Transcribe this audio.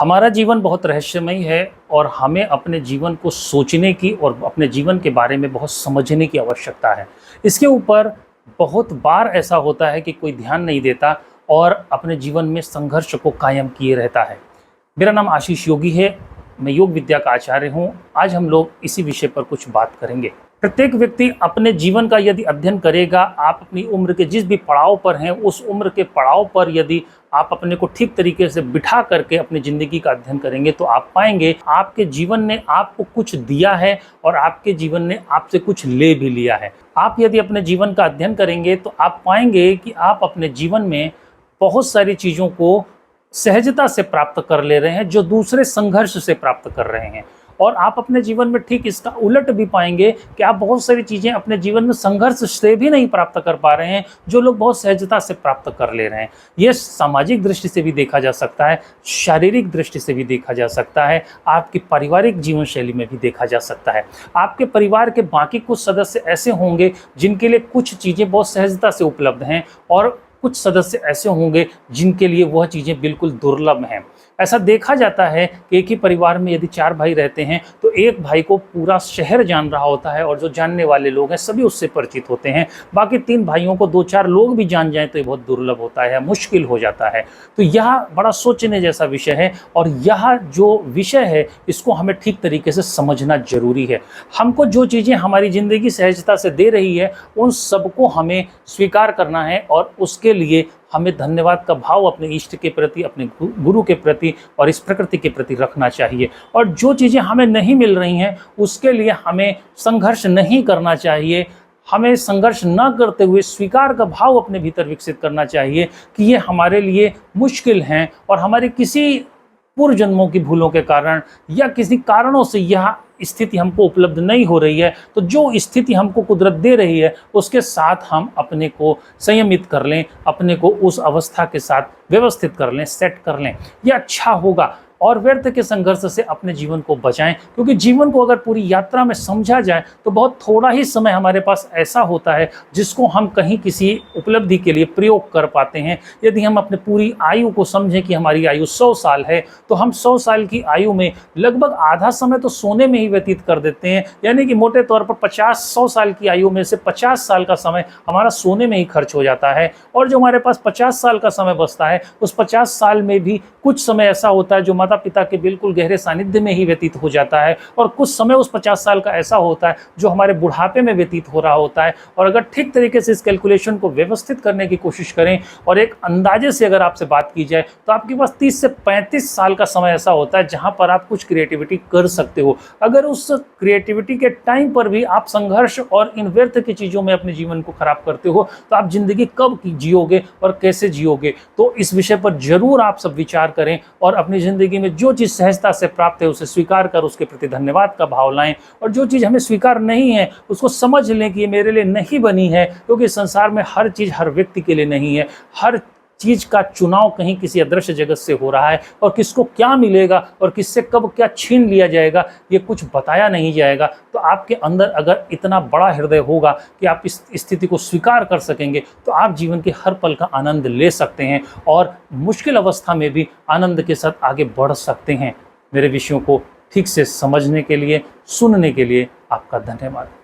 हमारा जीवन बहुत रहस्यमयी है और हमें अपने जीवन को सोचने की और अपने जीवन के बारे में बहुत समझने की आवश्यकता है। इसके ऊपर बहुत बार ऐसा होता है कि कोई ध्यान नहीं देता और अपने जीवन में संघर्ष को कायम किए रहता है। मेरा नाम आशीष योगी है, मैं योग विद्या का आचार्य हूँ। आज हम लोग इसी विषय पर कुछ बात करेंगे। प्रत्येक व्यक्ति अपने जीवन का यदि अध्ययन करेगा, आप अपनी उम्र के जिस भी पड़ाव पर हैं उस उम्र के पड़ाव पर यदि आप अपने को ठीक तरीके से बिठा करके अपनी ज़िंदगी का अध्ययन करेंगे तो आप पाएंगे आपके जीवन ने आपको कुछ दिया है और आपके जीवन ने आपसे कुछ ले भी लिया है। आप यदि अपने जीवन का अध्ययन करेंगे तो आप पाएंगे कि आप अपने जीवन में बहुत सारी चीज़ों को सहजता से प्राप्त कर ले रहे हैं जो दूसरे संघर्ष से प्राप्त कर रहे हैं। और आप अपने जीवन में ठीक इसका उलट भी पाएंगे कि आप बहुत सारी चीज़ें अपने जीवन में संघर्ष से भी नहीं प्राप्त कर पा रहे हैं जो लोग बहुत सहजता से प्राप्त कर ले रहे हैं। ये सामाजिक दृष्टि से भी देखा जा सकता है, शारीरिक दृष्टि से भी देखा जा सकता है, आपकी पारिवारिक जीवन शैली में भी देखा जा सकता है। आपके परिवार के बाकी कुछ सदस्य ऐसे होंगे जिनके लिए कुछ चीज़ें बहुत सहजता से उपलब्ध हैं और कुछ सदस्य ऐसे होंगे जिनके लिए वह चीज़ें बिल्कुल दुर्लभ हैं। ऐसा देखा जाता है कि एक ही परिवार में यदि 4 भाई रहते हैं तो एक भाई को पूरा शहर जान रहा होता है और जो जानने वाले लोग हैं सभी उससे परिचित होते हैं। बाकी 3 भाइयों को 2-4 लोग भी जान जाएं तो ये बहुत दुर्लभ होता है, मुश्किल हो जाता है। तो यह बड़ा सोचने जैसा विषय है और यह जो विषय है इसको हमें ठीक तरीके से समझना जरूरी है। हमको जो चीज़ें हमारी ज़िंदगी सहजता से दे रही है उन सबको हमें स्वीकार करना है और उसके लिए हमें धन्यवाद का भाव अपने इष्ट के प्रति, अपने गुरु के प्रति और इस प्रकृति के प्रति रखना चाहिए। और जो चीज़ें हमें नहीं मिल रही हैं उसके लिए हमें संघर्ष नहीं करना चाहिए। हमें संघर्ष न करते हुए स्वीकार का भाव अपने भीतर विकसित करना चाहिए कि ये हमारे लिए मुश्किल हैं और हमारे किसी पूर्व जन्मों की भूलों के कारण या किसी कारणों से यह स्थिति हमको उपलब्ध नहीं हो रही है। तो जो स्थिति हमको कुदरत दे रही है उसके साथ हम अपने को संयमित कर लें, अपने को उस अवस्था के साथ व्यवस्थित कर लें, सेट कर लें। यह अच्छा होगा और व्यर्थ के संघर्ष से अपने जीवन को बचाएं, क्योंकि जीवन को अगर पूरी यात्रा में समझा जाए तो बहुत थोड़ा ही समय हमारे पास ऐसा होता है जिसको हम कहीं किसी उपलब्धि के लिए प्रयोग कर पाते हैं। यदि हम अपने पूरी आयु को समझें कि हमारी आयु 100 साल है तो हम 100 साल की आयु में लगभग आधा समय तो सोने में ही व्यतीत कर देते हैं। यानी कि मोटे तौर पर 100 साल की आयु में से 50 साल का समय हमारा सोने में ही खर्च हो जाता है। और जो हमारे पास 50 साल का समय बचता है उस 50 साल में भी कुछ समय ऐसा होता है जो माता पिता के बिल्कुल गहरे सानिध्य में ही व्यतीत हो जाता है और कुछ समय उस 50 साल का ऐसा होता है जो हमारे बुढ़ापे में व्यतीत हो रहा होता है। और अगर ठीक तरीके से इस कैलकुलेशन को व्यवस्थित करने की कोशिश करें और एक अंदाजे से अगर आपसे बात की जाए तो आपके पास 30 से 35 साल का समय ऐसा होता है जहां पर आप कुछ क्रिएटिविटी कर सकते हो। अगर उस क्रिएटिविटी के टाइम पर भी आप संघर्ष और इन व्यर्थ की चीज़ों में अपने जीवन को खराब करते हो तो आप जिंदगी कब जियोगे और कैसे जियोगे। तो इस विषय पर जरूर आप सब विचार करें और अपनी ज़िंदगी में जो चीज़ सहजता से प्राप्त है उसे स्वीकार कर उसके प्रति धन्यवाद का भाव लाएं। और जो चीज़ हमें स्वीकार नहीं है उसको समझ लें कि ये मेरे लिए नहीं बनी है, क्योंकि संसार में हर चीज़ हर व्यक्ति के लिए नहीं है। हर चीज़ का चुनाव कहीं किसी अदृश्य जगत से हो रहा है और किसको क्या मिलेगा और किससे कब क्या छीन लिया जाएगा ये कुछ बताया नहीं जाएगा। तो आपके अंदर अगर इतना बड़ा हृदय होगा कि आप इस स्थिति को स्वीकार कर सकेंगे तो आप जीवन के हर पल का आनंद ले सकते हैं और मुश्किल अवस्था में भी आनंद के साथ आगे बढ़ सकते हैं। मेरे विषयों को ठीक से समझने के लिए, सुनने के लिए आपका धन्यवाद।